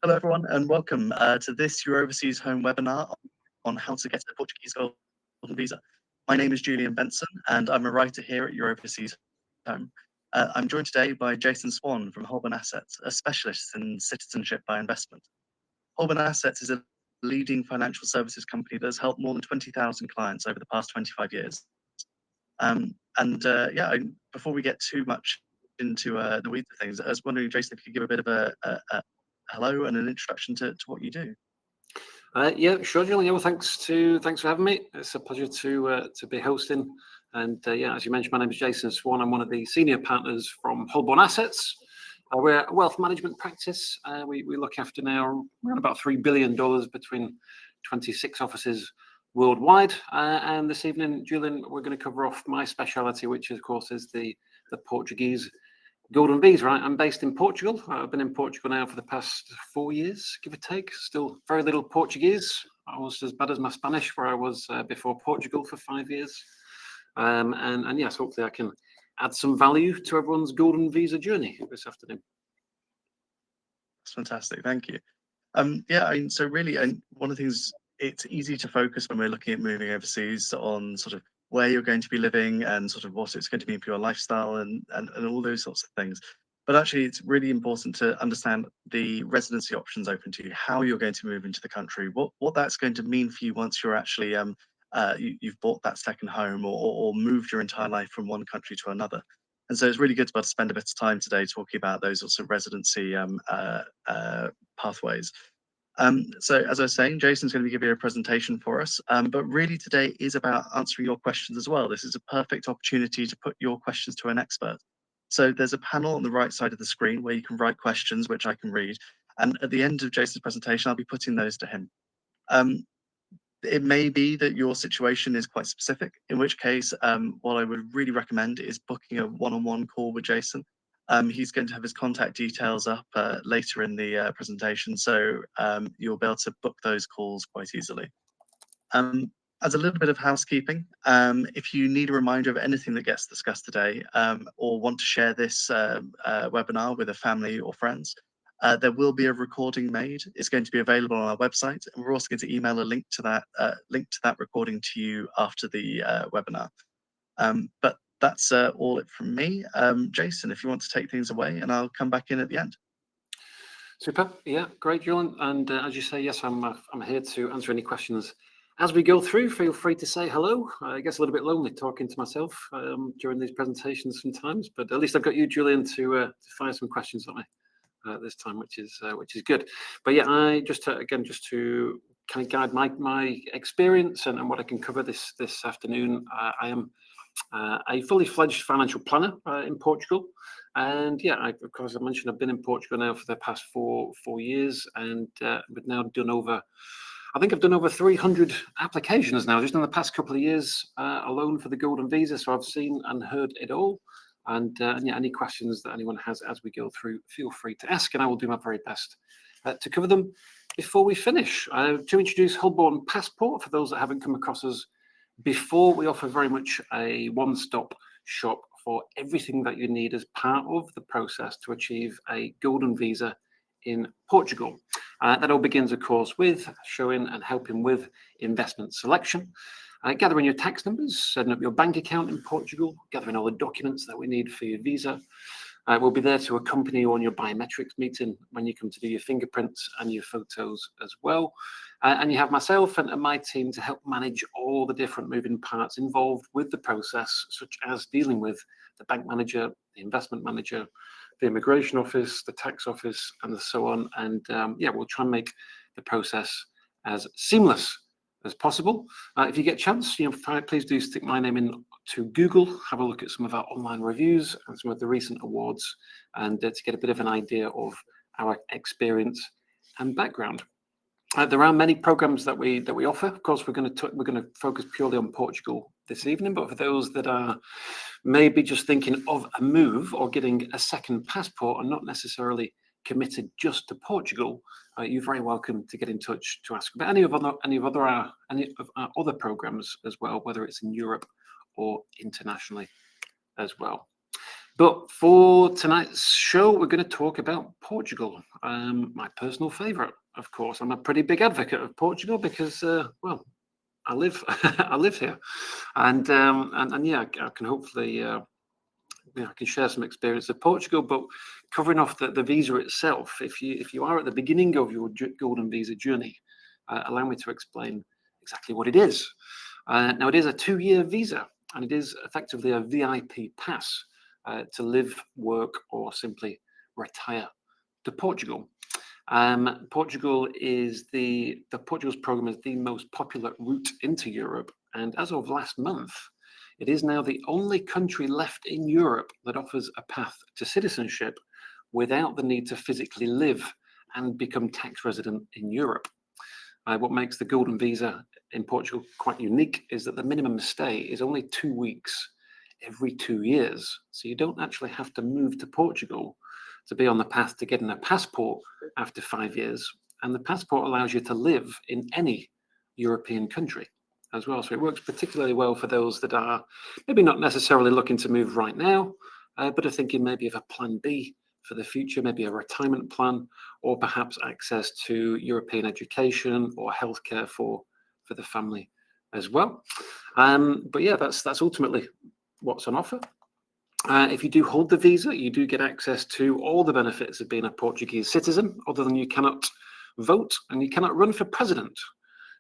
Hello, everyone, and welcome to this Your Overseas Home webinar on how to get a Portuguese golden visa. My name is Julian Benson, and I'm a writer here at Your Overseas Home. I'm joined today by Jason Swan from Holborn Assets, a specialist in citizenship by investment. Holborn Assets is a leading financial services company that has helped more than 20,000 clients over the past 25 years. Before we get too much into the weeds of things, I was wondering, Jason, if you could give a bit of a hello and an introduction to what you do. Yeah, sure, Julian. Yeah, well, thanks for having me. It's a pleasure to be hosting. And as you mentioned, my name is Jason Swan. I'm one of the senior partners from Holborn Assets. We're a wealth management practice. We look after now around about $3 billion between 26 offices worldwide. And this evening, Julian, we're going to cover off my speciality, which of course is the Portuguese golden visa. Right? I'm based in Portugal. I've been in Portugal now for the past 4 years, give or take. Still very little Portuguese. Almost as bad as my Spanish, where I was before Portugal for 5 years. And yes, hopefully I can add some value to everyone's golden visa journey this afternoon. That's fantastic. Thank you. So really, one of the things, it's easy to focus when we're looking at moving overseas on sort of where you're going to be living and sort of what it's going to mean for your lifestyle and all those sorts of things. But actually, it's really important to understand the residency options open to you, how you're going to move into the country, what that's going to mean for you once you're actually you've bought that second home or moved your entire life from one country to another. And so it's really good to be able to spend a bit of time today talking about those sorts of residency pathways. So as I was saying, Jason's going to be giving a presentation for us, but really today is about answering your questions as well. This is a perfect opportunity to put your questions to an expert. So there's a panel on the right side of the screen where you can write questions, which I can read. And at the end of Jason's presentation, I'll be putting those to him. It may be that your situation is quite specific, in which case, what I would really recommend is booking a one-on-one call with Jason. He's going to have his contact details up later in the presentation, so you'll be able to book those calls quite easily. As a little bit of housekeeping, if you need a reminder of anything that gets discussed today or want to share this webinar with a family or friends, there will be a recording made. It's going to be available on our website, and we're also going to email a link to that recording to you after the webinar. But that's all it from me. Jason, if you want to take things away, and I'll come back in at the end. Super. Yeah, great, Julian. And as you say, yes, I'm here to answer any questions as we go through. Feel free to say hello. I guess a little bit lonely talking to myself during these presentations sometimes, but at least I've got you, Julian, to fire some questions at me this time, which is good. But yeah, I just to kind of guide my experience and what I can cover this afternoon. I am a fully fledged financial planner in Portugal, and yeah, of course, I mentioned I've been in Portugal now for the past four years, and we've now done over. I think I've done over 300 applications now, just in the past couple of years alone for the golden visa. So I've seen and heard it all. And yeah, any questions that anyone has as we go through, feel free to ask, and I will do my very best to cover them before we finish. To introduce Holborn Passport, for those that haven't come across us before, we offer very much a one-stop shop for everything that you need as part of the process to achieve a golden visa in Portugal. That all begins, of course, with showing and helping with investment selection, gathering your tax numbers, setting up your bank account in Portugal, gathering all the documents that we need for your visa. We'll be there to accompany you on your biometrics meeting when you come to do your fingerprints and your photos as well. And you have myself and my team to help manage all the different moving parts involved with the process, such as dealing with the bank manager, the investment manager, the immigration office, the tax office, and so on. And yeah, we'll try and make the process as seamless as possible. If you get a chance, please do stick my name in to Google, have a look at some of our online reviews and some of the recent awards, and to get a bit of an idea of our experience and background. There are many programs that we offer. Of course, we're going to focus purely on Portugal this evening, but for those that are maybe just thinking of a move or getting a second passport and not necessarily committed just to Portugal, you're very welcome to get in touch to ask about any of our other programs as well, whether it's in Europe or internationally as well. But for tonight's show, we're going to talk about Portugal, my personal favourite, of course. I'm a pretty big advocate of Portugal because, well, I live I live here, and yeah, I can hopefully I can share some experience of Portugal. But covering off the visa itself, if you are at the beginning of your golden visa journey, allow me to explain exactly what it is. Now, it is a 2-year visa, and it is effectively a VIP pass to live, work, or simply retire to Portugal. Portugal is Portugal's program is the most popular route into Europe, and as of last month, it is now the only country left in Europe that offers a path to citizenship without the need to physically live and become tax resident in Europe. What makes the golden visa in Portugal quite unique is that the minimum stay is only 2 weeks every 2 years. So you don't actually have to move to Portugal to be on the path to getting a passport after 5 years. And the passport allows you to live in any European country as well. So it works particularly well for those that are maybe not necessarily looking to move right now, but are thinking maybe of a plan B for the future, maybe a retirement plan, or perhaps access to European education or healthcare for the family as well. But yeah, that's ultimately what's on offer. If you do hold the visa, you do get access to all the benefits of being a Portuguese citizen, other than you cannot vote and you cannot run for president.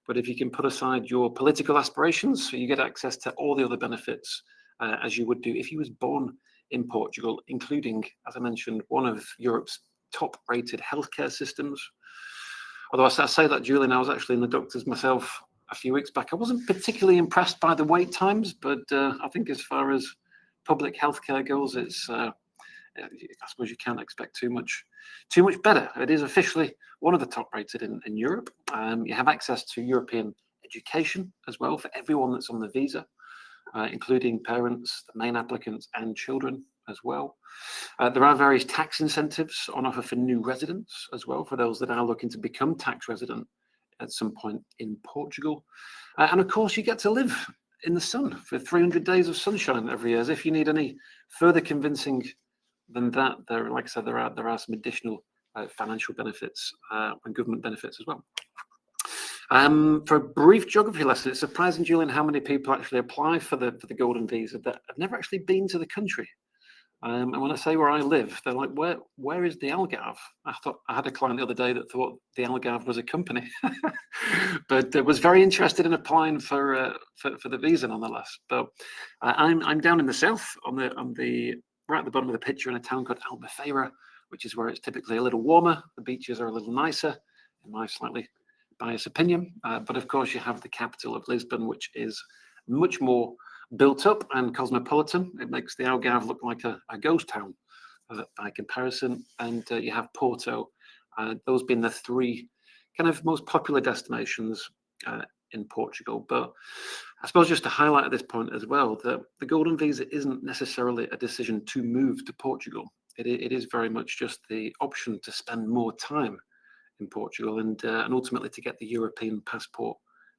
But if you can put aside your political aspirations, you get access to all the other benefits as you would do if you was born in Portugal, including, as I mentioned, one of Europe's top-rated healthcare systems. Although I say that, Julian, I was actually in the doctors myself a few weeks back. I wasn't particularly impressed by the wait times, but I think as far as public healthcare goes, it's I suppose you can't expect too much better. It is officially one of the top rated in Europe. You have access to European education as well for everyone that's on the visa, including parents, the main applicants, and children as well. There are various tax incentives on offer for new residents as well, for those that are looking to become tax resident at some point in Portugal. And of course, you get to live in the sun for 300 days of sunshine every year. As if you need any further convincing than that, like I said, there are some additional financial benefits and government benefits as well. For a brief geography lesson, it's surprising, Julian, how many people actually apply for the golden visa that have never actually been to the country. And when I say where I live, they're like, where is the Algarve? I had a client the other day that thought the Algarve was a company, but was very interested in applying for the visa nonetheless. But I'm down in the south on the right at the bottom of the picture in a town called Albufeira, which is where it's typically a little warmer. The beaches are a little nicer, in my slightly biased opinion. But of course, you have the capital of Lisbon, which is much more built up and cosmopolitan. It makes the Algarve look like a ghost town by comparison. And you have Porto, those being the 3 kind of most popular destinations in Portugal. But I suppose just to highlight at this point as well, that the golden visa isn't necessarily a decision to move to Portugal. It is very much just the option to spend more time in Portugal and ultimately to get the European passport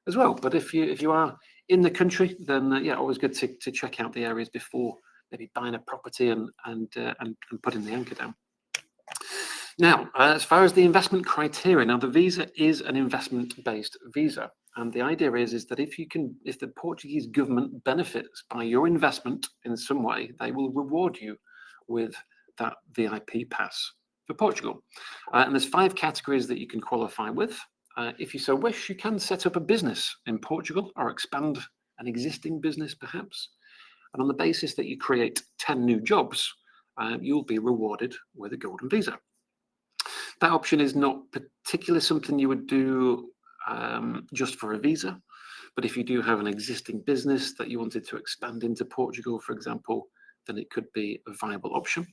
as well. But if you are in the country, then yeah, always good to check out the areas before maybe buying a property and putting the anchor down. Now, as far as the investment criteria, now the visa is an investment-based visa, and the idea is that if the Portuguese government benefits by your investment in some way, they will reward you with that VIP pass for Portugal. And there's 5 categories that you can qualify with. If you so wish, you can set up a business in Portugal or expand an existing business perhaps. And on the basis that you create 10 new jobs, you'll be rewarded with a golden visa. That option is not particularly something you would do just for a visa. But if you do have an existing business that you wanted to expand into Portugal, for example, then it could be a viable option.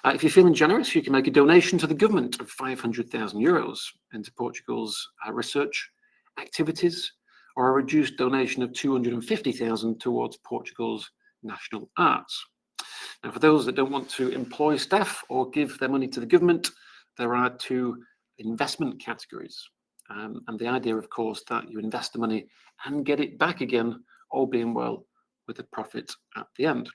If you're feeling generous, you can make a donation to the government of 500,000 euros into Portugal's research activities, or a reduced donation of 250,000 towards Portugal's national arts. Now, for those that don't want to employ staff or give their money to the government, there are 2 investment categories. And the idea, of course, that you invest the money and get it back again, all being well, with a profit at the end.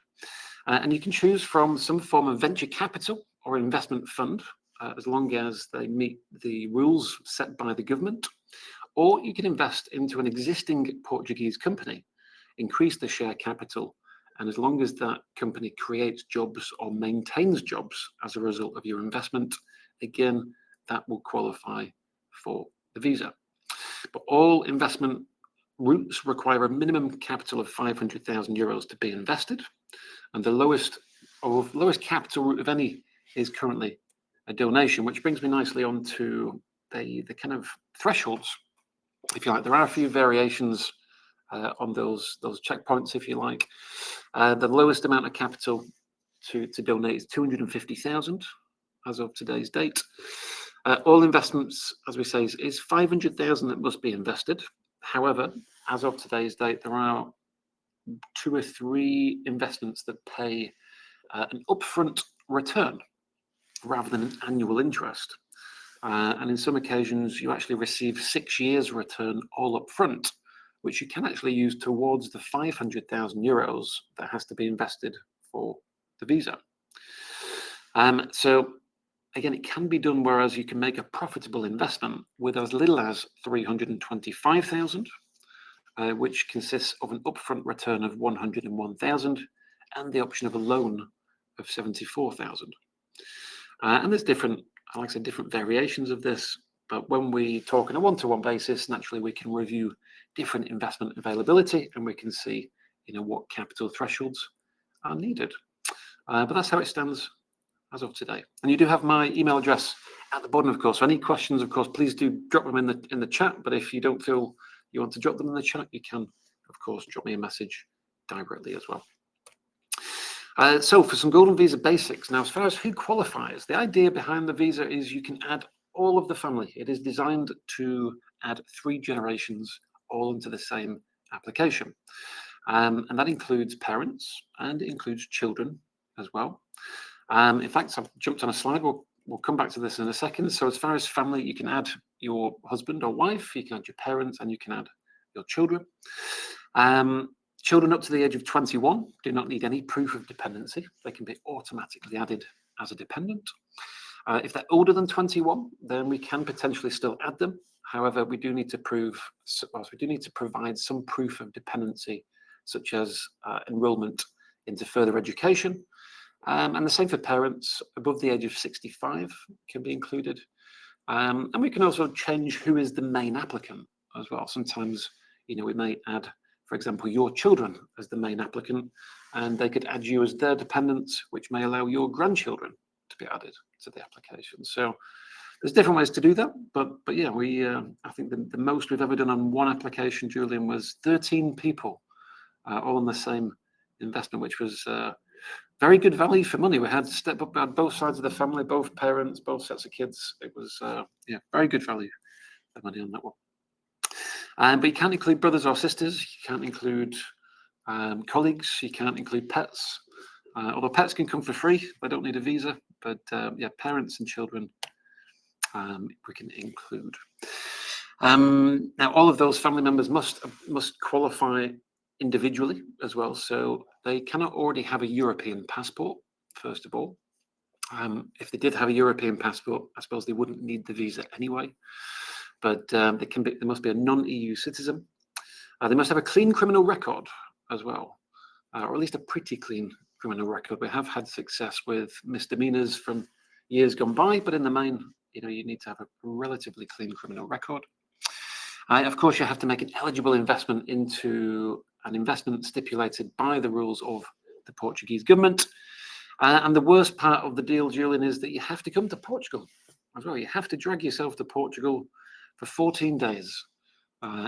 And you can choose from some form of venture capital or investment fund, as long as they meet the rules set by the government. Or you can invest into an existing Portuguese company, increase the share capital, and as long as that company creates jobs or maintains jobs as a result of your investment, again, that will qualify for the visa. But all investment routes require a minimum capital of 500,000 euros to be invested, and the lowest capital route of any is currently a donation, which brings me nicely on to the kind of thresholds, if you like. There are a few variations on those checkpoints, if you like. The lowest amount of capital to donate is 250,000 as of today's date. All investments, as we say, is 500,000 that must be invested. However, as of today's date, there are 2 or 3 investments that pay an upfront return rather than an annual interest. And in some occasions, you actually receive 6 years return all up front, which you can actually use towards the 500,000 euros that has to be invested for the visa. So again, it can be done whereas you can make a profitable investment with as little as 325,000, which consists of an upfront return of 101,000 and the option of a loan of 74,000. And there's different, like I said, different variations of this. But when we talk on a one-to-one basis, naturally we can review different investment availability and we can see, what capital thresholds are needed. But that's how it stands as of today. And you do have my email address at the bottom, of course. So any questions, of course, please do drop them in the chat. But if you don't feel you want to drop them in the chat, you can, of course, drop me a message directly as well. So for some Golden Visa basics. Now, as far as who qualifies, the idea behind the visa is you can add all of the family. It is designed to add 3 generations all into the same application. And that includes parents and it includes children as well. In fact, I've jumped on a slide. We'll come back to this in a second. So as far as family, you can add your husband or wife, you can add your parents, and you can add your children. Children up to the age of 21 do not need any proof of dependency. They can be automatically added as a dependent. If they're older than 21, then we can potentially still add them. However, we do need to provide some proof of dependency, such as enrolment into further education. And the same for parents above the age of 65 can be included. And we can also change who is the main applicant as well. Sometimes, we may add, for example, your children as the main applicant, and they could add you as their dependents, which may allow your grandchildren to be added to the application. So there's different ways to do that. But yeah, I think the most we've ever done on one application, Julian, was 13 people all on the same investment, which was very good value for money. We had to step up on both sides of the family, both parents, both sets of kids. It was very good value for money on that one. But you can't include brothers or sisters. You can't include colleagues. You can't include pets. Although pets can come for free, they don't need a visa. But parents and children we can include. Now, all of those family members must qualify individually as well. So they cannot already have a European passport, first of all. If they did have a European passport, I suppose they wouldn't need the visa anyway. But they must be a non-EU citizen. They must have a clean criminal record as well, or at least a pretty clean criminal record. We have had success with misdemeanors from years gone by, but in the main, you need to have a relatively clean criminal record. Of course, you have to make an eligible investment into an investment stipulated by the rules of the Portuguese government. And the worst part of the deal, Julian, is that you have to come to Portugal as well. You have to drag yourself to Portugal for 14 days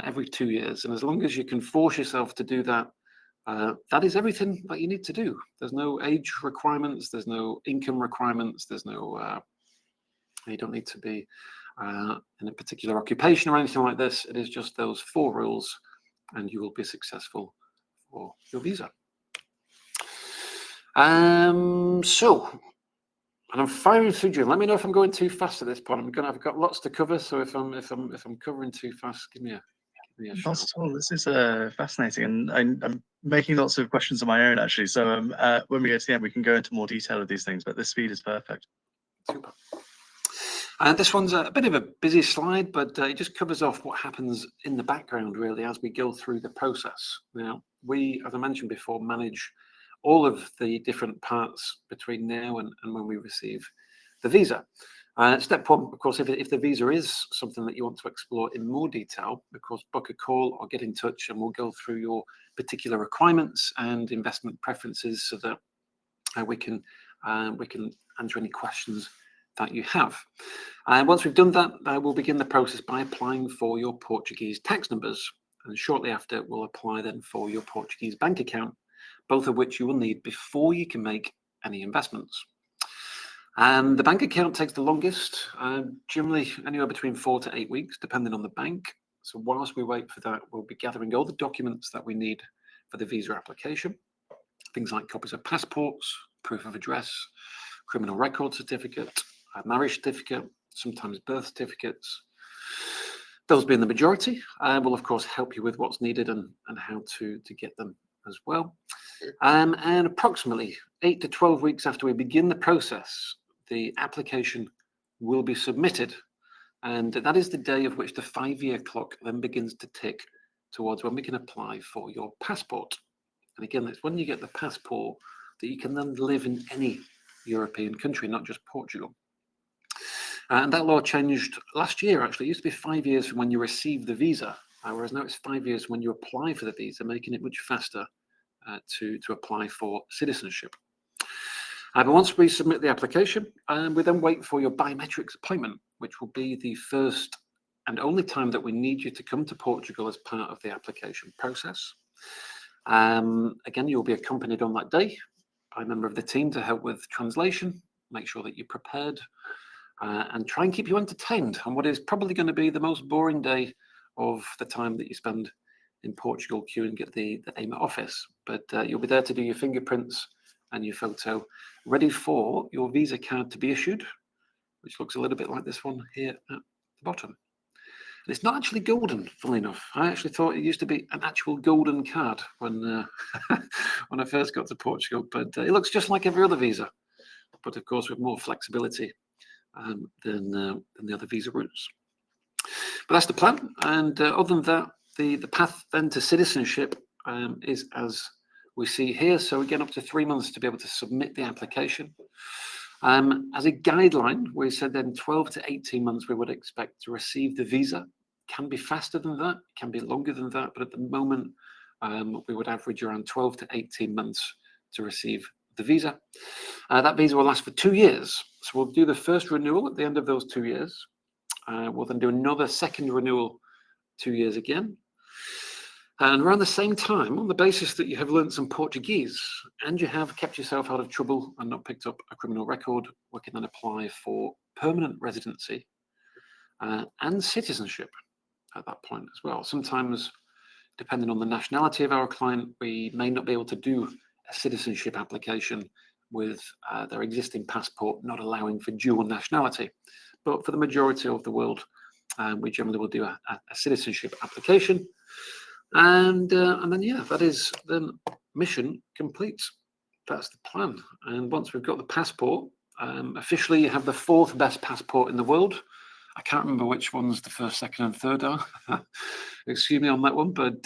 every 2 years. And as long as you can force yourself to do that, that is everything that you need to do. There's no age requirements. There's no income requirements. There's no, you don't need to be in a particular occupation or anything like this. It is just those 4 rules and you will be successful for your visa. And I'm firing through, Jim. Let me know if I'm going too fast at this point. I've got lots to cover, so if I'm covering too fast, give me Yeah, Not at all. This is fascinating, and I'm making lots of questions of my own actually. So when we get to the end, we can go into more detail of these things. But this speed is perfect. Super. And this one's a bit of a busy slide, but it just covers off what happens in the background really as we go through the process. Now, we, as I mentioned before, manage all of the different parts between now and when we receive the visa. Step one, of course, if the visa is something that you want to explore in more detail, of course, book a call or get in touch and we'll go through your particular requirements and investment preferences so that we can answer any questions that you have. And once we've done that, we'll begin the process by applying for your Portuguese tax numbers. And shortly after, we'll apply then for your Portuguese bank account, both of which you will need before you can make any investments. And the bank account takes the longest, generally anywhere between 4 to 8 weeks, depending on the bank. So whilst we wait for that, we'll be gathering all the documents that we need for the visa application. Things like copies of passports, proof of address, criminal record certificate, a marriage certificate, sometimes birth certificates. Those being the majority, will of course help you with what's needed and how to get them as well. And approximately 8 to 12 weeks after we begin the process, the application will be submitted. And that is the day of which the 5-year clock then begins to tick towards when we can apply for your passport. And again, it's when you get the passport that you can then live in any European country, not just Portugal. And that law changed last year, actually. It used to be 5 years from when you receive the visa, whereas now it's 5 years when you apply for the visa, making it much faster to apply for citizenship. But once we submit the application, we then wait for your biometrics appointment, which will be the first and only time that we need you to come to Portugal as part of the application process. Again, you'll be accompanied on that day by a member of the team to help with translation, make sure that you're prepared, and try and keep you entertained on what is probably going to be the most boring day of the time that you spend in Portugal queuing at the AIMA office. But you'll be there to do your fingerprints and your photo, ready for your visa card to be issued, which looks a little bit like this one here at the bottom. And it's not actually golden, funnily enough. I actually thought it used to be an actual golden card when when I first got to Portugal, but it looks just like every other visa, but of course with more flexibility than the other visa routes. But that's the plan. And other than that, the path then to citizenship is as we see here. So again, up to 3 months to be able to submit the application. As a guideline, we said then 12 to 18 months we would expect to receive the visa. Can be faster than that, can be longer than that, but at the moment we would average around 12 to 18 months to receive the visa. That visa will last for 2 years. So we'll do the first renewal at the end of those 2 years. We'll then do another second renewal 2 years again. And around the same time, on the basis that you have learned some Portuguese and you have kept yourself out of trouble and not picked up a criminal record, we can then apply for permanent residency and citizenship at that point as well. Sometimes, depending on the nationality of our client, we may not be able to do a citizenship application with their existing passport not allowing for dual nationality. But for the majority of the world, we generally will do a citizenship application. And then, yeah, that is then mission complete. That's the plan. And once we've got the passport, officially you have the 4th best passport in the world. I can't remember which ones the 1st, 2nd, and 3rd are. Excuse me on that one, but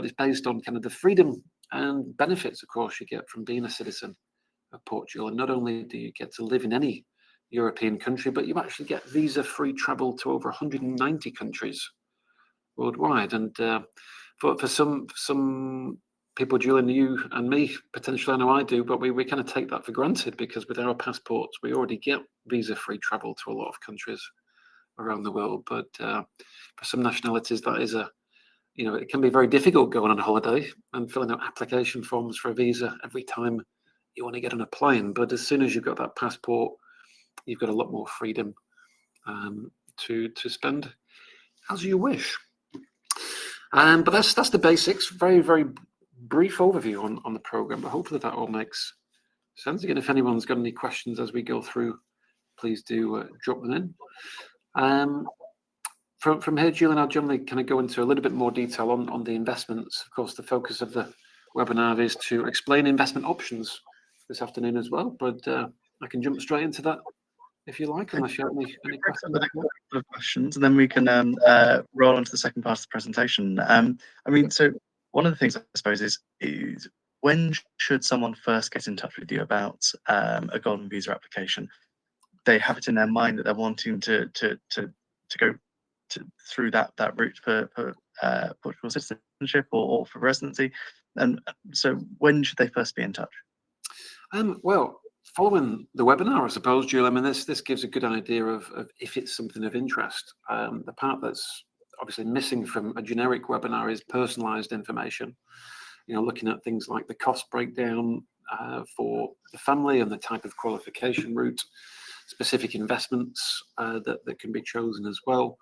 it's based on kind of the freedom and benefits, of course, you get from being a citizen of Portugal. And not only do you get to live in any European country, but you actually get visa-free travel to over 190 countries worldwide. And for some people, Julian, you and me, potentially, I know I do, but we kind of take that for granted because with our passports, we already get visa-free travel to a lot of countries around the world. But for some nationalities, that is it can be very difficult going on holiday and filling out application forms for a visa every time you want to get on a plane. But as soon as you've got that passport, you've got a lot more freedom to spend as you wish. But that's the basics. Very, very brief overview on the program, but hopefully that all makes sense. Again, if anyone's got any questions as we go through, please do drop them in. From here, Julian, I'll generally kind of go into a little bit more detail on the investments. Of course, the focus of the webinar is to explain investment options this afternoon as well, but I can jump straight into that if you like, unless you have any questions. With a couple of questions, and then we can roll on to the second part of the presentation. I mean, so one of the things I suppose is when should someone first get in touch with you about a golden visa application? They have it in their mind that they're wanting to go through that route for Portugal citizenship or for residency, and so when should they first be in touch? Well, following the webinar, I suppose, Julian, I mean, this gives a good idea of if it's something of interest. The part that's obviously missing from a generic webinar is personalised information. You know, looking at things like the cost breakdown for the family and the type of qualification route, specific investments that can be chosen as well.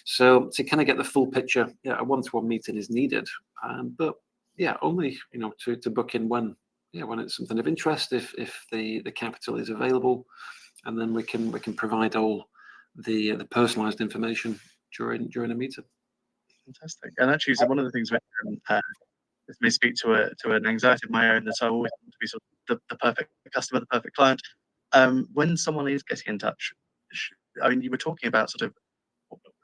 So to kind of get the full picture, yeah, a one-to-one meeting is needed. But yeah, only to book in when it's something of interest, if the capital is available, and then we can provide all the personalised information during a meeting. Fantastic. And actually, so one of the things which this may speak to an anxiety of my own, that I always want to be sort of the perfect customer, the perfect client. When someone is getting in touch, I mean, you were talking about sort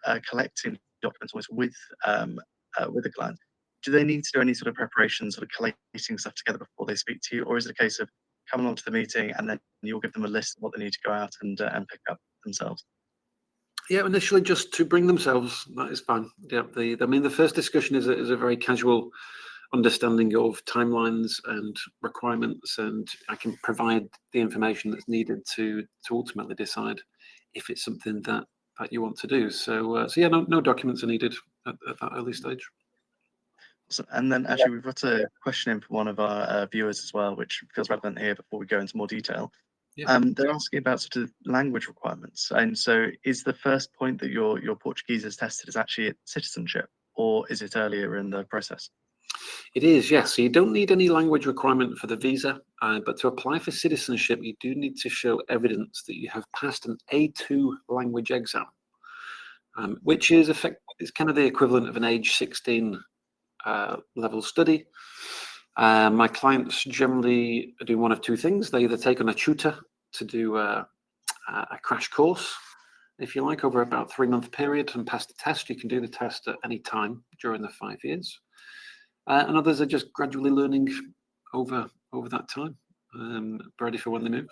of collecting documents always with a client. Do they need to do any sort of preparation, sort of collating stuff together before they speak to you, or is it a case of coming onto the meeting and then you'll give them a list of what they need to go out and pick up themselves? Yeah, initially just to bring themselves, that is fine. Yeah, I mean, the first discussion is a very casual understanding of timelines and requirements, and I can provide the information that's needed to ultimately decide if it's something that you want to do. So yeah, no documents are needed at that early stage. And then actually we've got a question in from one of our viewers as well, which feels relevant here before we go into more detail. Yeah. They're asking about sort of language requirements. And so is the first point that your Portuguese is tested is actually citizenship, or is it earlier in the process? It is, yes. So you don't need any language requirement for the visa, but to apply for citizenship, you do need to show evidence that you have passed an A2 language exam, which is kind of the equivalent of an age 16 level study. My clients generally do one of two things. They either take on a tutor to do a crash course, if you like, over about a 3-month period and pass the test. You can do the test at any time during the 5 years. And others are just gradually learning over that time, ready for when they move.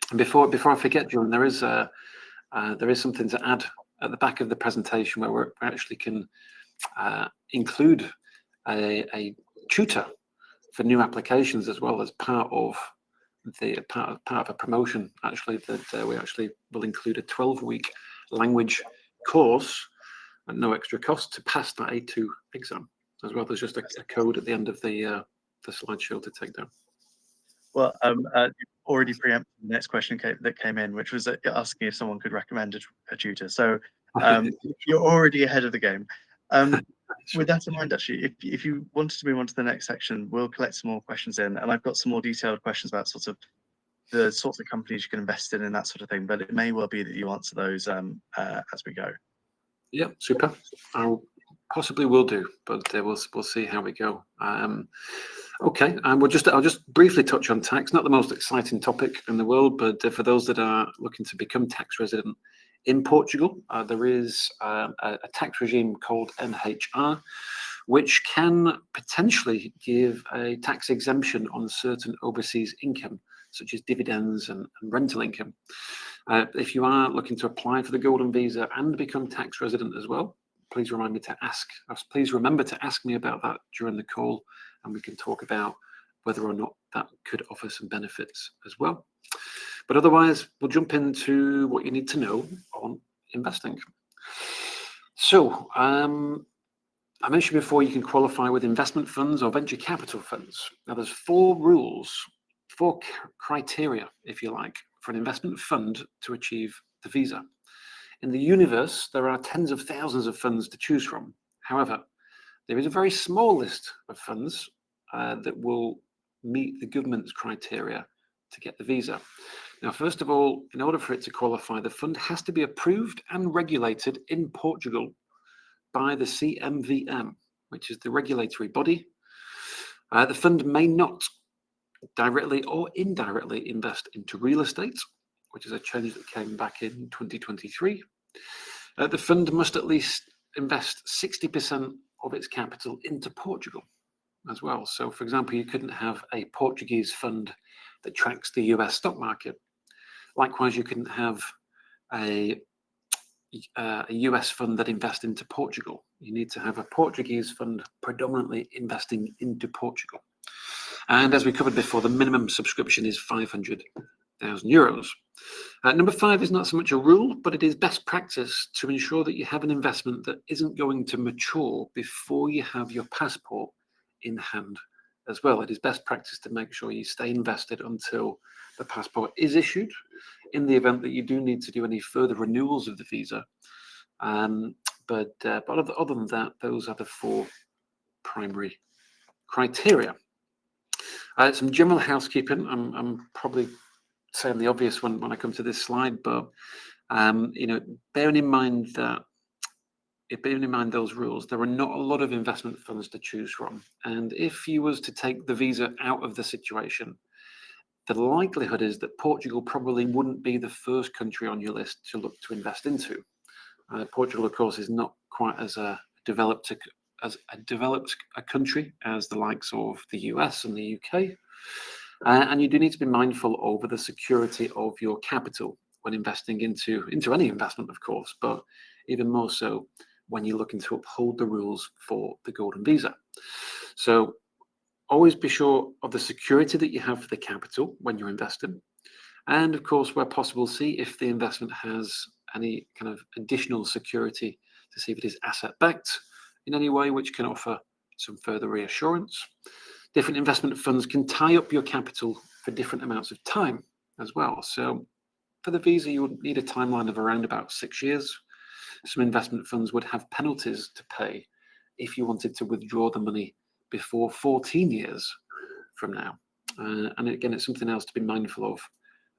And before I forget, Julian, there is something to add at the back of the presentation where we actually can include a tutor for new applications as well as part of a promotion. Actually, that we actually will include a 12-week language course at no extra cost to pass that A2 exam as well. There's just a code at the end of the slideshow to take down. Well, you've already preempted the next question that came in, which was asking if someone could recommend a tutor. So you're already ahead of the game. With that in mind, actually, if you wanted to move on to the next section, we'll collect some more questions in, and I've got some more detailed questions about the sorts of companies you can invest in and that sort of thing. But it may well be that you answer those as we go. Yeah, super. I possibly will do, but we'll see how we go. Okay, and I'll just briefly touch on tax. Not the most exciting topic in the world, but for those that are looking to become tax resident in Portugal, there is a tax regime called NHR, which can potentially give a tax exemption on certain overseas income, such as dividends and rental income. If you are looking to apply for the Golden Visa and become tax resident as well, please remember to ask me about that during the call, and we can talk about whether or not that could offer some benefits as well. But otherwise, we'll jump into what you need to know on investing. So I mentioned before you can qualify with investment funds or venture capital funds. Now there's 4 rules, 4 criteria, if you like, for an investment fund to achieve the visa. In the universe, there are tens of thousands of funds to choose from. However, there is a very small list of funds that will meet the government's criteria to get the visa. Now, first of all, in order for it to qualify, the fund has to be approved and regulated in Portugal by the CMVM, which is the regulatory body. The fund may not directly or indirectly invest into real estate, which is a change that came back in 2023. The fund must at least invest 60% of its capital into Portugal as well. So, for example, you couldn't have a Portuguese fund that tracks the US stock market. Likewise, you couldn't have a US fund that invests into Portugal. You need to have a Portuguese fund predominantly investing into Portugal. And as we covered before, the minimum subscription is €500,000. Number 5 is not so much a rule, but it is best practice to ensure that you have an investment that isn't going to mature before you have your passport in hand as well. It is best practice to make sure you stay invested until the passport is issued, in the event that you do need to do any further renewals of the visa. But other than that, those are the 4 primary criteria. Some general housekeeping. I'm probably saying the obvious when I come to this slide, but bearing in mind those rules, there are not a lot of investment funds to choose from. And if you was to take the visa out of the situation, the likelihood is that Portugal probably wouldn't be the first country on your list to look to invest into. Portugal, of course, is not quite as developed a country as the likes of the US and the UK. And you do need to be mindful over the security of your capital when investing into any investment, of course, but even more so when you're looking to uphold the rules for the golden visa. So always be sure of the security that you have for the capital when you're investing. And of course, where possible, see if the investment has any kind of additional security to see if it is asset backed in any way, which can offer some further reassurance. Different investment funds can tie up your capital for different amounts of time as well. So for the visa, you would need a timeline of around about 6 years. Some investment funds would have penalties to pay if you wanted to withdraw the money before 14 years from now. And again, it's something else to be mindful of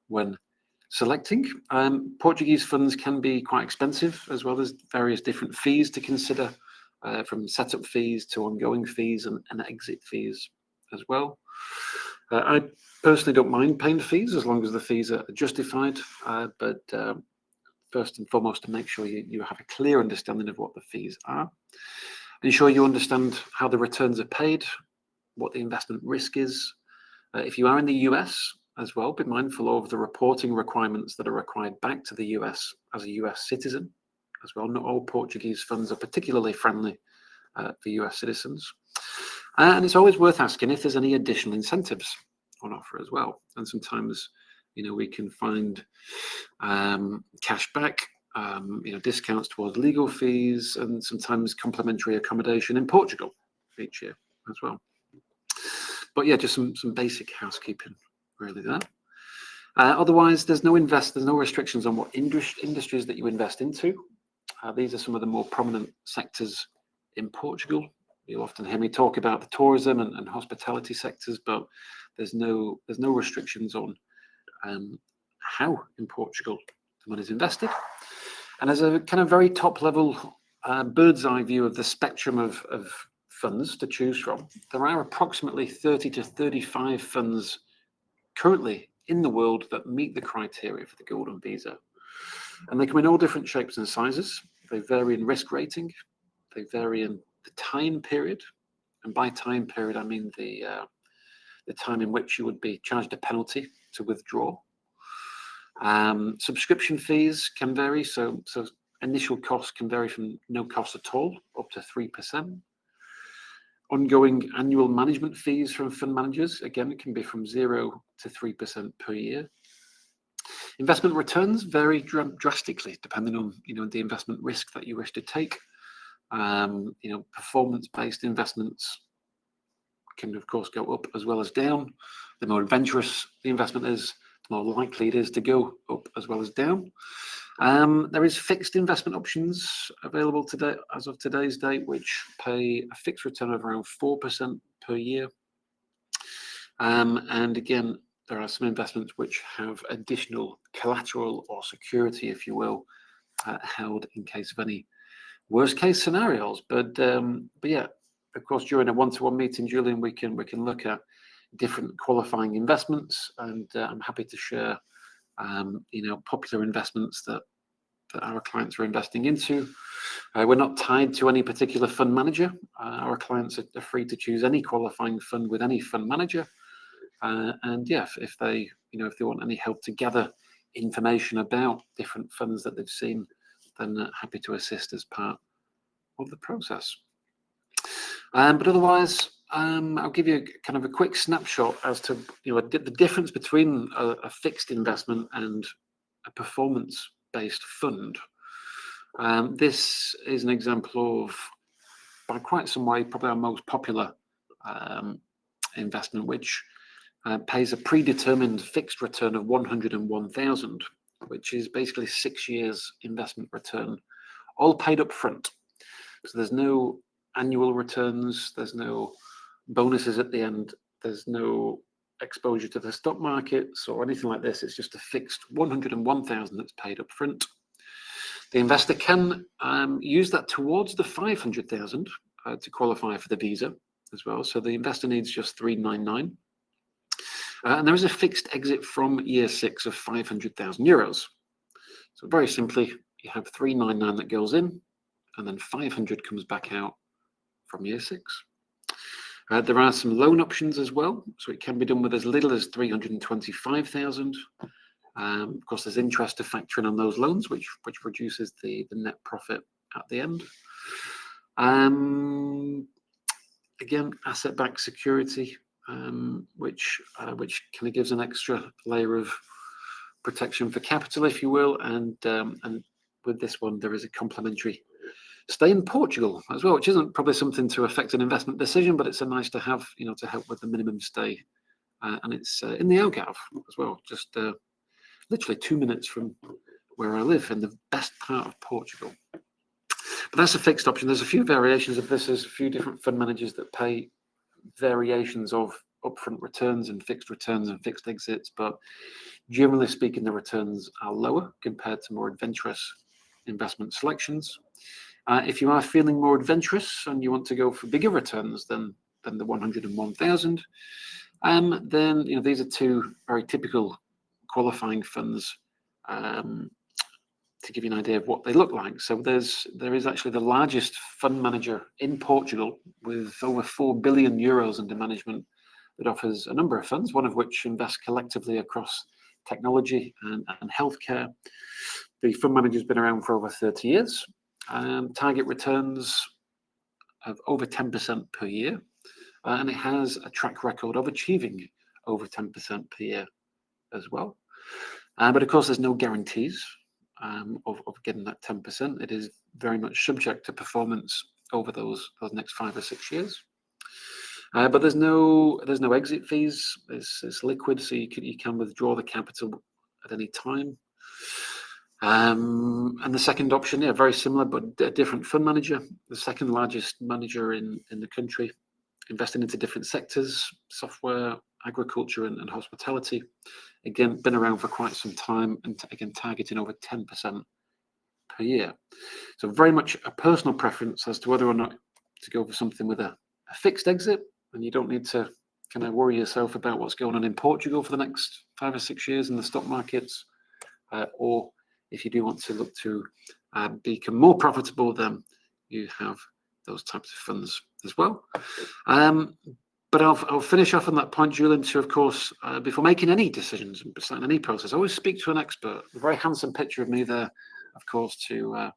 when selecting. Portuguese funds can be quite expensive, as well as various different fees to consider, from setup fees to ongoing fees and exit fees as well. I personally don't mind paying fees as long as the fees are justified, but first and foremost, to make sure you have a clear understanding of what the fees are. Ensure you understand how the returns are paid, what the investment risk is. If you are in the US as well, be mindful of the reporting requirements that are required back to the US as a US citizen as well. Not all Portuguese funds are particularly friendly for US citizens. And it's always worth asking if there's any additional incentives on offer as well. And sometimes, we can find cash back, discounts towards legal fees, and sometimes complimentary accommodation in Portugal each year as well. But yeah, just some basic housekeeping really there. Otherwise, there's no restrictions on what industries that you invest into. These are some of the more prominent sectors in Portugal. You'll often hear me talk about the tourism and hospitality sectors, but there's no restrictions on how in Portugal the money is invested. And as a kind of very top level bird's eye view of the spectrum of funds to choose from, there are approximately 30 to 35 funds currently in the world that meet the criteria for the golden visa. And they come in all different shapes and sizes. They vary in risk rating. They vary in the time period. And by time period, I mean the time in which you would be charged a penalty to withdraw. Subscription fees can vary. So initial costs can vary from no cost at all up to 3%. Ongoing annual management fees from fund managers, again, it can be from 0 to 3% per year. Investment returns vary drastically depending on the investment risk that you wish to take. Performance-based investments can, of course, go up as well as down. The more adventurous the investment is, the more likely it is to go up as well as down. There is fixed investment options available today, as of today's date, which pay a fixed return of around 4% per year. And again, there are some investments which have additional collateral or security, if you will, held in case of any worst case scenarios. But yeah, of course, during a one-to-one meeting, Julian, we can look at different qualifying investments, and I'm happy to share popular investments that our clients are investing into. We're not tied to any particular fund manager. Our clients are free to choose any qualifying fund with any fund manager. And yeah, if they want any help to gather information about different funds that they've seen, then happy to assist as part of the process. But otherwise, I'll give you kind of a quick snapshot as to the difference between a fixed investment and a performance-based fund. This is an example of, by quite some way, probably our most popular investment, which pays a predetermined fixed return of 101,000, which is basically 6 years investment return, all paid up front. So there's no annual returns, there's no bonuses at the end, there's no exposure to the stock markets or anything like this. It's just a fixed 101,000 that's paid up front. The investor can use that towards the 500,000 to qualify for the visa as well. So the investor needs just 399. And there is a fixed exit from year 6 of 500,000 euros. So very simply, you have 399 that goes in, and then 500 comes back out from year 6. There are some loan options as well, so it can be done with as little as 325,000. Of course, there's interest to factor in on those loans, which reduces the net profit at the end. Again, asset-backed security, which kind of gives an extra layer of protection for capital, if you will, and with this one, there is a complimentary stay in Portugal as well, which isn't probably something to affect an investment decision, but it's a nice to have, to help with the minimum stay, and it's in the Algarve as well, just literally 2 minutes from where I live, in the best part of Portugal. But that's a fixed option. There's a few variations of this. There's a few different fund managers that pay variations of upfront returns and fixed exits, but generally speaking, the returns are lower compared to more adventurous investment selections. If you are feeling more adventurous and you want to go for bigger returns than the 101,000, then these are two very typical qualifying funds, to give you an idea of what they look like. So there is actually the largest fund manager in Portugal with over 4 billion euros under management that offers a number of funds, one of which invests collectively across technology and healthcare. The fund manager's been around for over 30 years. Target returns of over 10% per year, and it has a track record of achieving over 10% per year as well. But of course, there's no guarantees of getting that 10%. It is very much subject to performance over those next 5 or 6 years. But there's no exit fees. It's liquid, so you can withdraw the capital at any time. And the second option, very similar, but a different fund manager, the second largest manager in the country, investing into different sectors, software, agriculture, and hospitality. Again, been around for quite some time, and again, targeting over 10% per year. So very much a personal preference as to whether or not to go for something with a fixed exit, and you don't need to kind of worry yourself about what's going on in Portugal for the next 5 or 6 years in the stock markets, or if you do want to look to become more profitable, then you have those types of funds as well. But I'll finish off on that point, Julian, to, of course, before making any decisions and starting any process, I always speak to an expert. A very handsome picture of me there, of course, to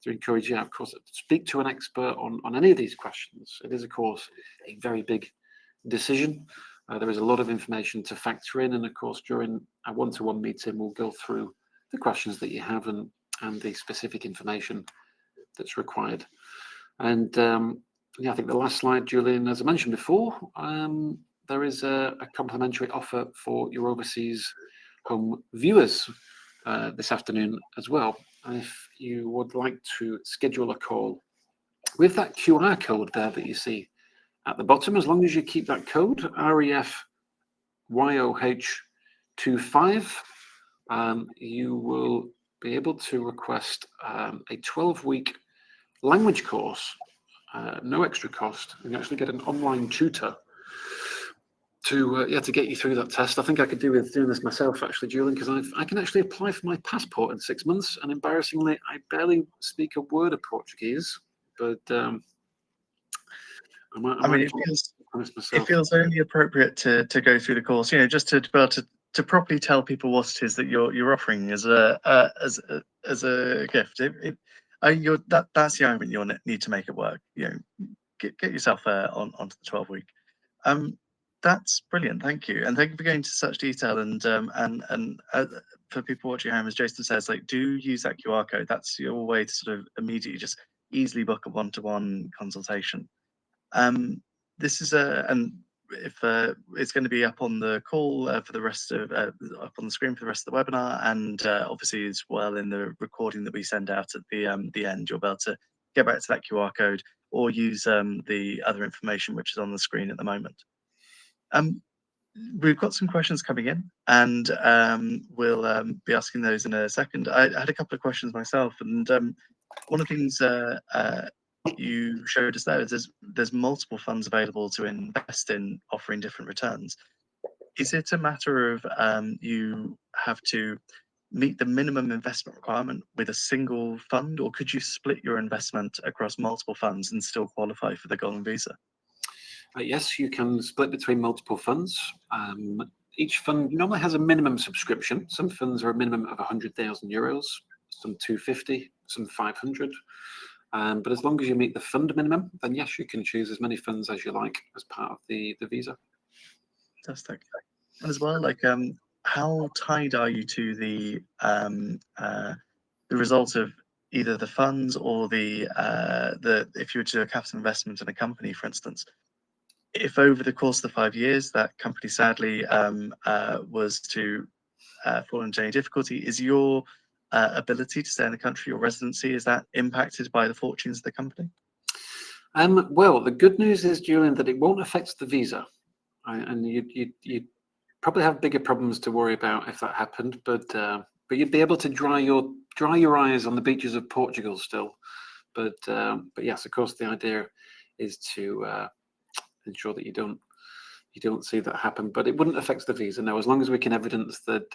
encourage you, of course, to speak to an expert on any of these questions. It is, of course, a very big decision. There is a lot of information to factor in, and of course, during a one-to-one meeting, we'll go through the questions that you have and the specific information that's required. And I think the last slide, Julian, as I mentioned before, there is a complimentary offer for your overseas home viewers this afternoon as well. And if you would like to schedule a call with that QR code there that you see at the bottom, as long as you keep that code, REFYOH 25, you will be able to request a 12-week language course, no extra cost, and you actually get an online tutor to get you through that test. I think I could do with doing this myself, actually, Julian, because I can actually apply for my passport in 6 months, and embarrassingly, I barely speak a word of Portuguese, but I might it feels only appropriate to go through the course, just to be able to properly tell people what it is that you're offering as a gift. That's the argument you'll need to make it work. Get yourself onto the 12-week. That's brilliant. Thank you, and thank you for going into such detail. And for people watching at home, as Jason says, do use that QR code. That's your way to sort of immediately just easily book a one-to-one consultation. This is and if it's going to be up on the call for the rest of up on the screen for the rest of the webinar, and obviously as well in the recording that we send out at the end, you'll be able to get back to that QR code or use the other information which is on the screen at the moment. We've got some questions coming in, and we'll be asking those in a second. I had a couple of questions myself, and one of the things you showed us there is there's multiple funds available to invest in, offering different returns. Is it a matter of you have to meet the minimum investment requirement with a single fund, or could you split your investment across multiple funds and still qualify for the Golden Visa? Yes, you can split between multiple funds. Each fund normally has a minimum subscription. Some funds are a minimum of €100,000, some 250, some 500. But as long as you meet the fund minimum, then yes, you can choose as many funds as you like as part of the visa. Fantastic. And as well, how tied are you to the result of either the funds or the if you were to do a capital investment in a company, for instance? If over the course of the 5 years that company sadly was to fall into any difficulty, is your ability to stay in the country, your residency, is that impacted by the fortunes of the company? Well, the good news is, Julian, that it won't affect the visa, and you'd probably have bigger problems to worry about if that happened. But you'd be able to dry your eyes on the beaches of Portugal still. But yes, of course, the idea is to ensure that you don't see that happen. But it wouldn't affect the visa. Now, as long as we can evidence that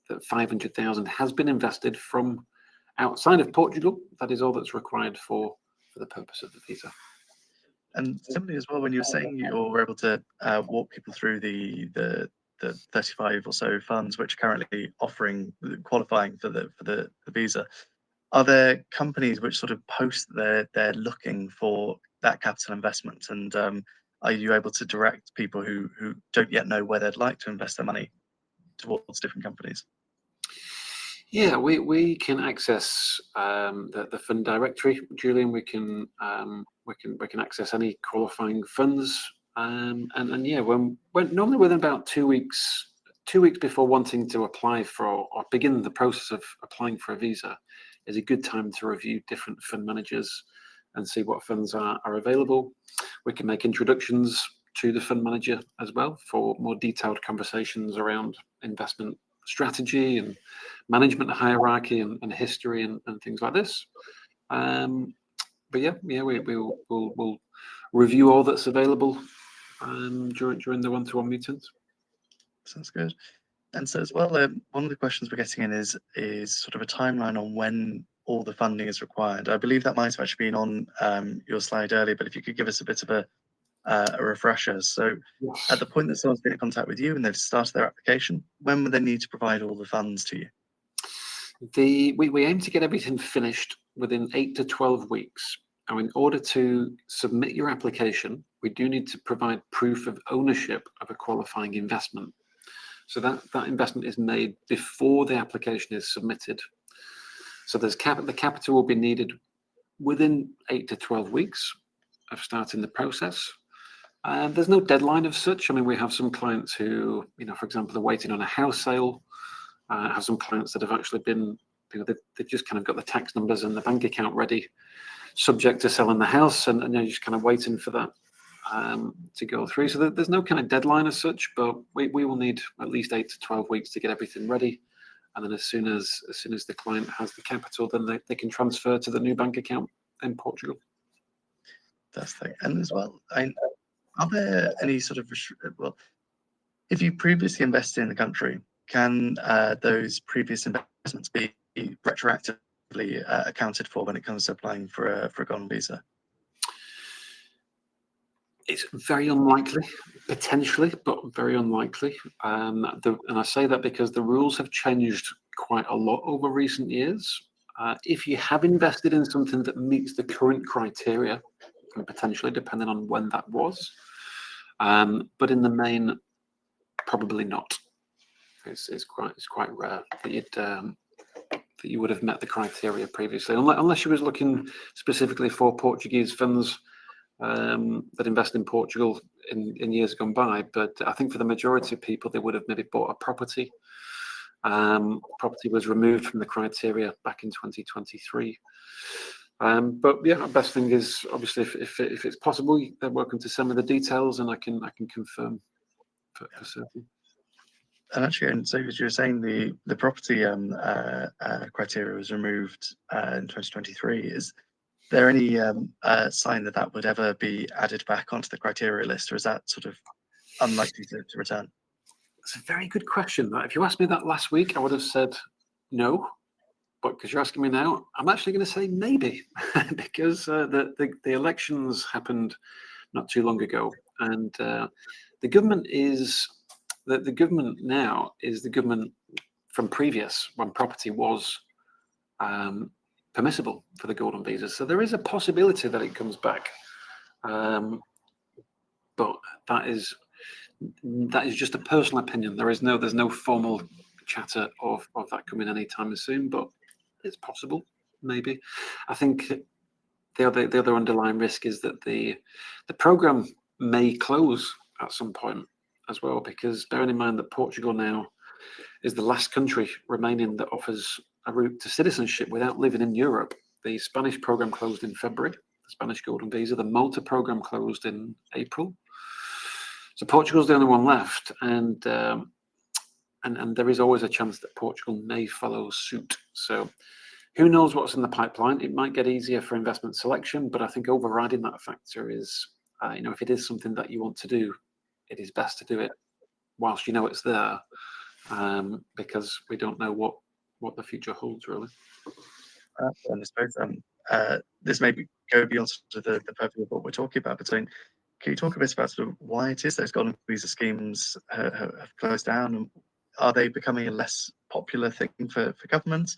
that 500,000 has been invested from outside of Portugal, that is all that's required for the purpose of the visa. And similarly as well, when you're saying you're able to walk people through the 35 or so funds which are currently qualifying for the visa, are there companies which sort of post they're looking for that capital investment, and are you able to direct people who don't yet know where they'd like to invest their money towards different companies? Yeah, we can access the fund directory, Julian. We can access any qualifying funds, and yeah, when normally within about 2 weeks before wanting to apply for or begin the process of applying for a visa, is a good time to review different fund managers and see what funds are available. We can make introductions to the fund manager as well for more detailed conversations around investment strategy and management hierarchy and history and things like this. But yeah, we'll review all that's available during the one-to-one meetings. Sounds good. And so as well, one of the questions we're getting in is sort of a timeline on when all the funding is required. I believe that might have actually been on your slide earlier, but if you could give us a bit of a refresher. So Yes. at the point that someone's been in contact with you and they've started their application, when would they need to provide all the funds to you? We aim to get everything finished within 8 to 12 weeks. Now, in order to submit your application, we do need to provide proof of ownership of a qualifying investment. So that investment is made before the application is submitted. So the capital will be needed within 8 to 12 weeks of starting the process. There's no deadline of such. I mean, we have some clients who, for example, are waiting on a house sale. Have some clients that have actually been, they've just kind of got the tax numbers and the bank account ready, subject to selling the house, and they're just kind of waiting for that to go through. So there's no kind of deadline as such, but we will need at least 8 to 12 weeks to get everything ready. And then as soon as the client has the capital, then they can transfer to the new bank account in Portugal. Fantastic. And as well, are there any sort of if you previously invested in the country, can those previous investments be retroactively accounted for when it comes to applying for a golden visa? It's very unlikely, potentially, but very unlikely. And I say that because the rules have changed quite a lot over recent years. If you have invested in something that meets the current criteria, and potentially depending on when that was, but in the main, probably not. It's quite rare that you would have met the criteria previously, unless you was looking specifically for Portuguese funds that invest in Portugal in years gone by. But I think for the majority of people, they would have maybe bought a property. Property was removed from the criteria back in 2023. But yeah, the best thing is obviously if it's possible, they're welcome to send me the details, and I can confirm for certain. And actually, and so as you were saying, the property criteria was removed in 2023. Is there any sign that would ever be added back onto the criteria list, or is that sort of unlikely to return? It's a very good question. If you asked me that last week, I would have said no. But because you're asking me now, I'm actually going to say maybe, because the elections happened not too long ago, and the government is the government now is the government from previous, when property was permissible for the golden visa. So there is a possibility that it comes back, but that is just a personal opinion. There's no formal chatter of that coming anytime soon, but it's possible, maybe. I think the other underlying risk is that the program may close at some point as well, because bearing in mind that Portugal now is the last country remaining that offers a route to citizenship without living in Europe. The Spanish program closed in February, the Spanish golden visa. The Malta program closed in April. So Portugal's the only one left, and there is always a chance that Portugal may follow suit. So who knows what's in the pipeline? It might get easier for investment selection, but I think overriding that factor is, if it is something that you want to do, it is best to do it whilst you know it's there, because we don't know what the future holds, really. And I suppose this may go beyond sort of the purpose of what we're talking about, but can you talk a bit about sort of why it is those golden visa schemes have closed down, and are they becoming a less popular thing for governments?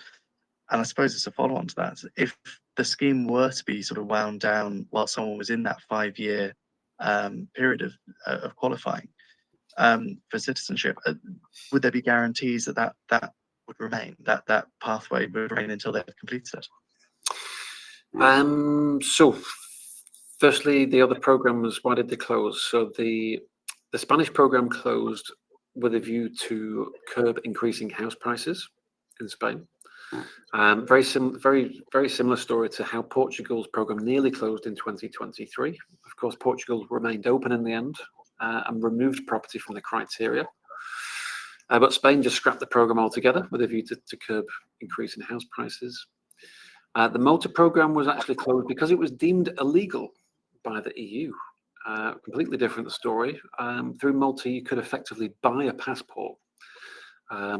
And I suppose it's a follow-on to that. If the scheme were to be sort of wound down while someone was in that 5-year period of qualifying for citizenship, would there be guarantees that would remain, that pathway would remain until they've completed it? So firstly, the other programs, why did they close? So the Spanish program closed with a view to curb increasing house prices in Spain. Very similar story to how Portugal's program nearly closed in 2023. Of course, Portugal remained open in the end and removed property from the criteria. But Spain just scrapped the program altogether with a view to curb increasing house prices. The Malta program was actually closed because it was deemed illegal by the EU. Completely different story. Through Malta, you could effectively buy a passport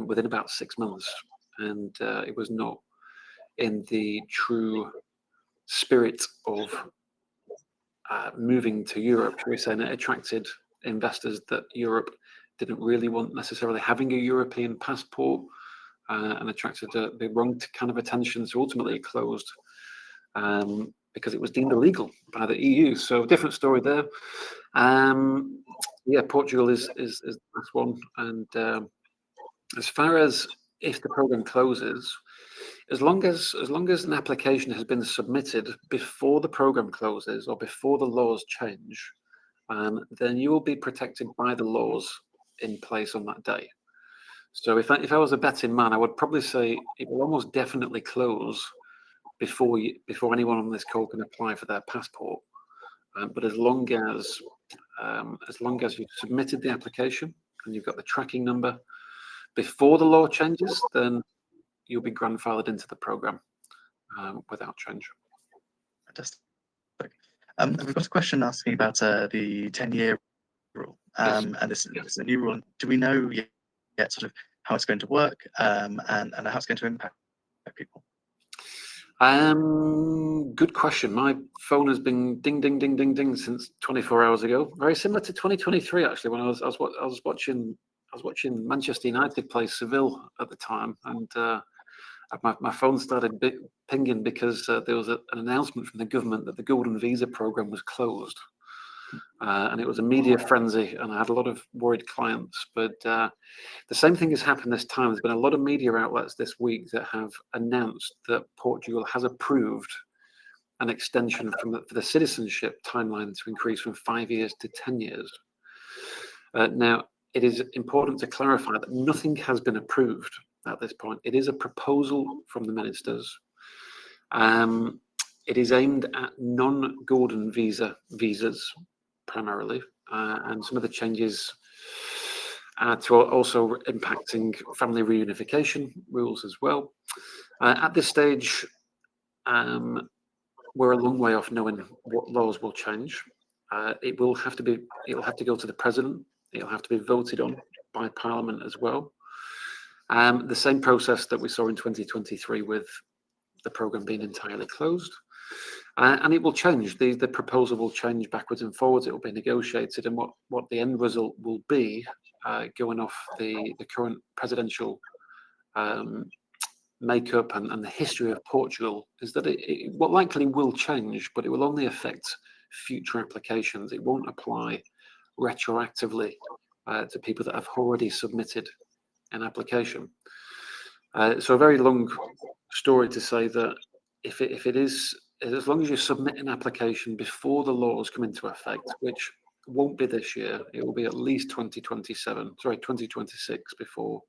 within about 6 months. And it was not in the true spirit of moving to Europe, shall we say, and it attracted investors that Europe didn't really want necessarily having a European passport, and attracted the wrong kind of attention. So ultimately it closed because it was deemed illegal by the EU. So different story there. Portugal is this one. And as far as if the program closes, as long as an application has been submitted before the program closes or before the laws change, then you will be protected by the laws in place on that day. So if I was a betting man, I would probably say it will almost definitely close before anyone on this call can apply for their passport. But as long as as long as you've submitted the application and you've got the tracking number before the law changes, then you'll be grandfathered into the program without change. Fantastic. We've got a question asking about the 10-year rule, Yes. and this is a new rule. Do we know yet sort of how it's going to work and how it's going to impact people? Good question. My phone has been ding, ding, ding, ding, ding since 24 hours ago. Very similar to 2023, actually, when I was watching Manchester United play Seville at the time, and my phone started pinging because there was an announcement from the government that the Golden Visa program was closed. And it was a media frenzy, and I had a lot of worried clients. But the same thing has happened this time. There's been a lot of media outlets this week that have announced that Portugal has approved an extension for the citizenship timeline to increase from 5 years to 10 years. Now, it is important to clarify that nothing has been approved at this point. It is a proposal from the ministers. It is aimed at non-golden visas primarily, and some of the changes to also impacting family reunification rules as well. At this stage, we're a long way off knowing what laws will change. It'll have to go to the president. It'll have to be voted on by Parliament as well. The same process that we saw in 2023 with the programme being entirely closed. And it will change. The proposal will change backwards and forwards. It will be negotiated, and what the end result will be, going off the current presidential makeup and the history of Portugal, is that what likely will change, but it will only affect future applications. It won't apply retroactively to people that have already submitted an application. So a very long story to say that if it is, as long as you submit an application before the laws come into effect, which won't be this year, it will be at least 2026 before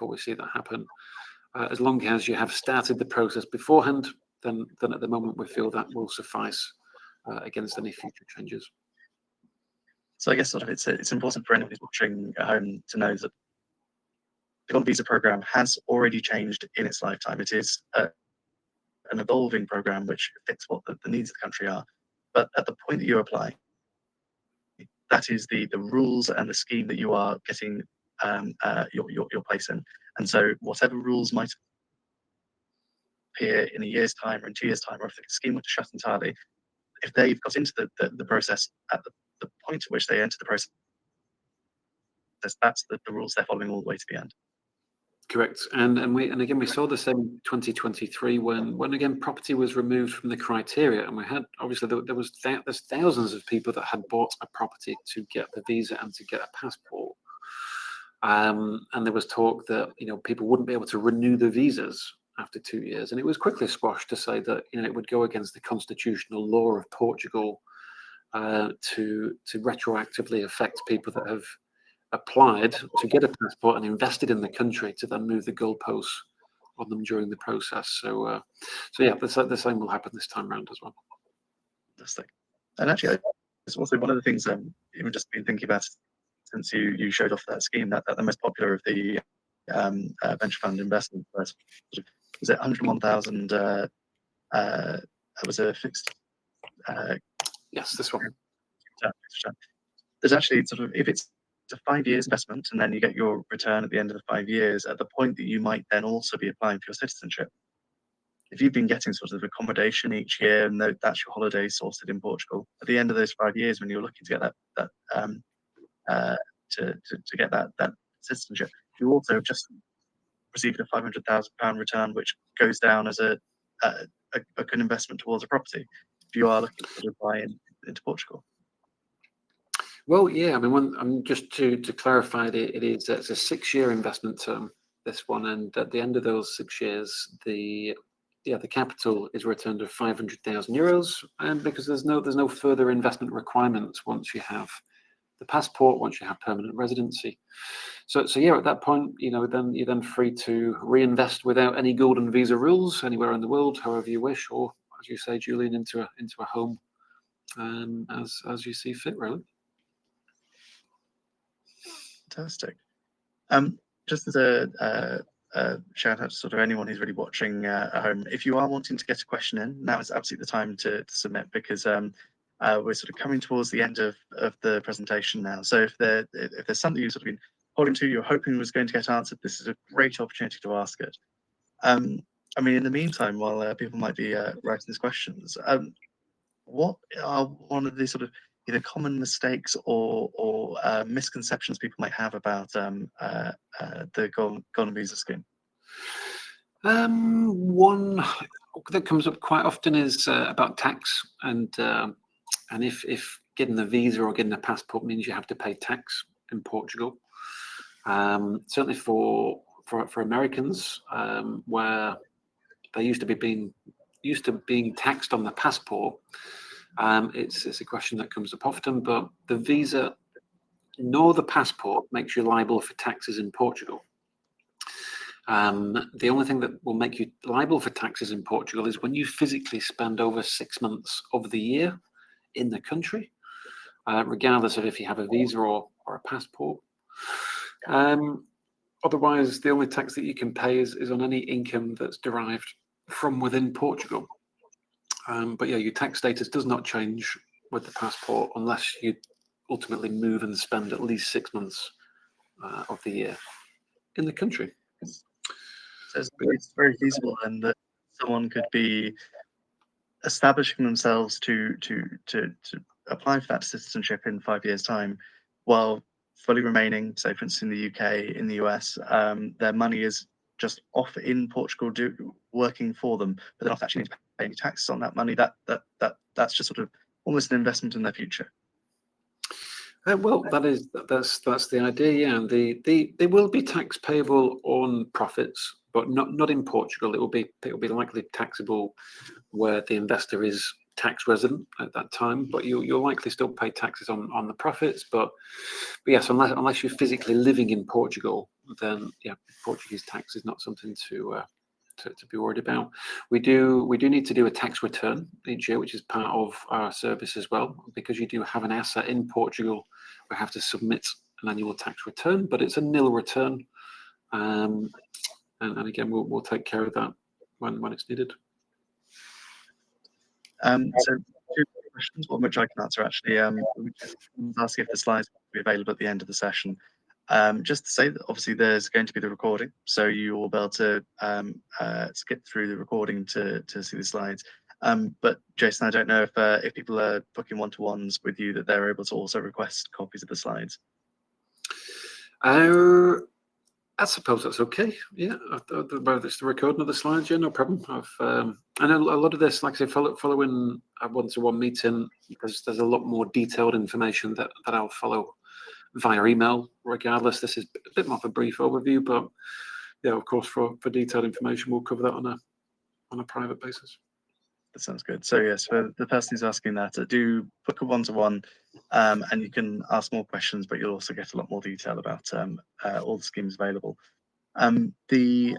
we see that happen. As long as you have started the process beforehand, then at the moment we feel that will suffice against any future changes. So I guess sort of it's important for anyone who's watching at home to know that the Golden Visa program has already changed in its lifetime. It is an evolving program which fits what the needs of the country are. But at the point that you apply, that is the rules and the scheme that you are getting your place in. And so whatever rules might appear in a year's time or in 2 years' time, or if the scheme were to shut entirely, if they've got into the process at the point at which they enter the process, that's the rules they're following all the way to the end. Correct, and again we saw the same in 2023 when again property was removed from the criteria, and we had obviously there's thousands of people that had bought a property to get the visa and to get a passport, and there was talk that people wouldn't be able to renew the visas after 2 years, and it was quickly squashed to say that it would go against the constitutional law of Portugal to retroactively affect people that have applied to get a passport and invested in the country to then move the goalposts on them during the process. So yeah, the same will happen this time around as well. Fantastic. And actually, it's also one of the things even just been thinking about since you showed off that scheme, that the most popular of the venture fund investment was it 101,000? Was a fixed. Yes, this one. There's actually sort of, if it's a 5 years investment and then you get your return at the end of the 5 years, at the point that you might then also be applying for your citizenship. If you've been getting sort of accommodation each year and that's your holiday sorted in Portugal, at the end of those 5 years when you're looking to get to get that citizenship, you also just received a £500,000 return, which goes down as a good investment towards a property if you are looking to buy into Portugal. Well, yeah, I mean, just to clarify, it's a 6-year investment term, this one, and at the end of those 6 years, the capital is returned of €500,000, and because there's no further investment requirements once you have the passport, once you have permanent residency. So yeah, at that point, then you're then free to reinvest without any golden visa rules anywhere in the world, however you wish, or as you say, Julian, into a home, as you see fit, really. Fantastic. Just as a shout out to sort of anyone who's really watching at home, if you are wanting to get a question in, now is absolutely the time to submit, because we're sort of coming towards the end of the presentation now. So if there's something you've sort of been holding to, you're hoping was going to get answered, this is a great opportunity to ask it. I mean, in the meantime, while people might be writing these questions, what are one of the sort of either common mistakes or misconceptions people might have about the golden visa scheme? One that comes up quite often is about tax, and if getting the visa or getting a passport means you have to pay tax in Portugal. Certainly for Americans, where they used to being taxed on the passport, it's a question that comes up often. But the visa nor the passport makes you liable for taxes in Portugal. The only thing that will make you liable for taxes in Portugal is when you physically spend over 6 months of the year in the country, regardless of if you have a visa or a passport. Otherwise, the only tax that you can pay is on any income that's derived from within Portugal. But yeah, your tax status does not change with the passport unless you ultimately move and spend at least 6 months of the year in the country. So it's very feasible then that someone could be establishing themselves to apply for that citizenship in 5 years' time, while fully remaining, say for instance in the UK, in the US, their money is just off in Portugal, working for them, but they don't actually need to pay any taxes on that money. That's just sort of almost an investment in their future. Well, that's the idea, yeah. And they will be tax payable on profits, but not in Portugal. It will be likely taxable where the investor is tax resident at that time, but you'll likely still pay taxes on the profits. But yes, unless you're physically living in Portugal, then yeah, Portuguese tax is not something to be worried about. We do need to do a tax return each year, which is part of our service as well. Because you do have an asset in Portugal, we have to submit an annual tax return, but it's a nil return. And again, we'll take care of that when it's needed. So two questions, one which I can answer actually. Ask if the slides will be available at the end of the session. Just to say that obviously there's going to be the recording, so you will be able to skip through the recording to see the slides. But Jason, I don't know if people are booking one-to-ones with you, that they're able to also request copies of the slides. I suppose that's okay. Yeah, whether it's the recording of the slides, yeah, no problem. I know a lot of this, like I say, following a one-to-one meeting, there's a lot more detailed information that I'll follow via email. Regardless, this is a bit more of a brief overview, but yeah, of course, for detailed information, we'll cover that on a private basis. That sounds good. So yes, for the person who's asking that, do book a one-to-one, and you can ask more questions, but you'll also get a lot more detail about all the schemes available. The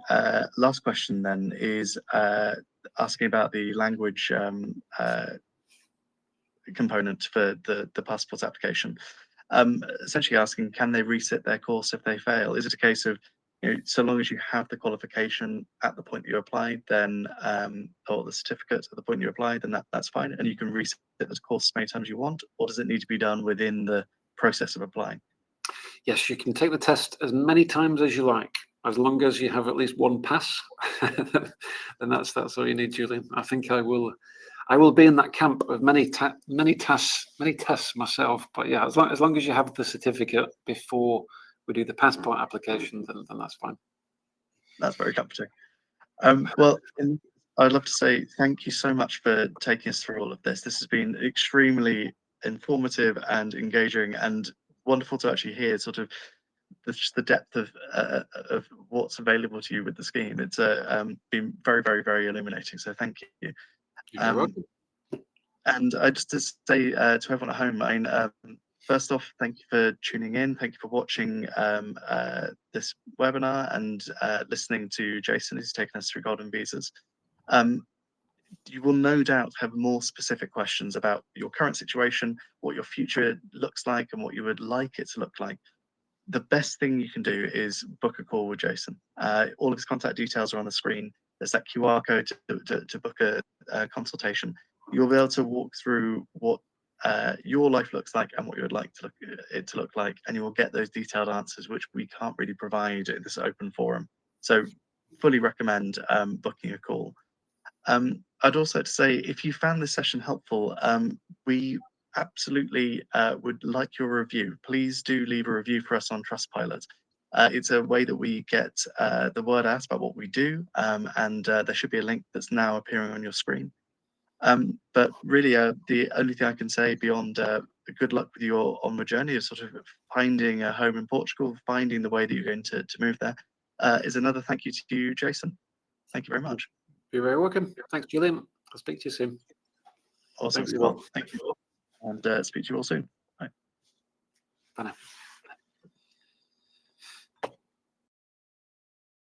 last question then is asking about the language component for the passport application. Essentially asking, can they resit their course if they fail? Is it a case of, so long as you have the qualification at the point that you applied, then or the certificate at the point you applied, then that's fine, and you can resit the course as many times as you want? Or does it need to be done within the process of applying? Yes, you can take the test as many times as you like, as long as you have at least one pass. Then that's all you need, Julian. I think I will be in that camp of many tests myself. But yeah, as long as you have the certificate before we do the passport application, then that's fine. That's very comforting. Well, I'd love to say thank you so much for taking us through all of this. This has been extremely informative and engaging, and wonderful to actually hear sort of just the depth of what's available to you with the scheme. It's been very, very, very illuminating. So thank you. You're welcome. And I just to say to everyone at home, I mean, first off, thank you for tuning in. Thank you for watching this webinar and listening to Jason, who's taken us through golden visas. You will no doubt have more specific questions about your current situation, what your future looks like, and what you would like it to look like. the best thing you can do is book a call with Jason. All of his contact details are on the screen. There's that QR code to book a consultation. You'll be able to walk through what your life looks like and what you would like it to look like, and you will get those detailed answers, which we can't really provide in this open forum. So fully recommend booking a call. I'd also like to say, if you found this session helpful, we absolutely would like your review. Please do leave a review for us on Trustpilot. It's a way that we get the word out about what we do, and there should be a link that's now appearing on your screen. But really, the only thing I can say beyond good luck with your onward journey is sort of finding a home in Portugal, finding the way that you're going to move there, is another thank you to you, Jason. Thank you very much. You're very welcome. Thanks, Julian. I'll speak to you soon. Awesome. Thanks, well, thank you all, and speak to you all soon. Bye. Bye now.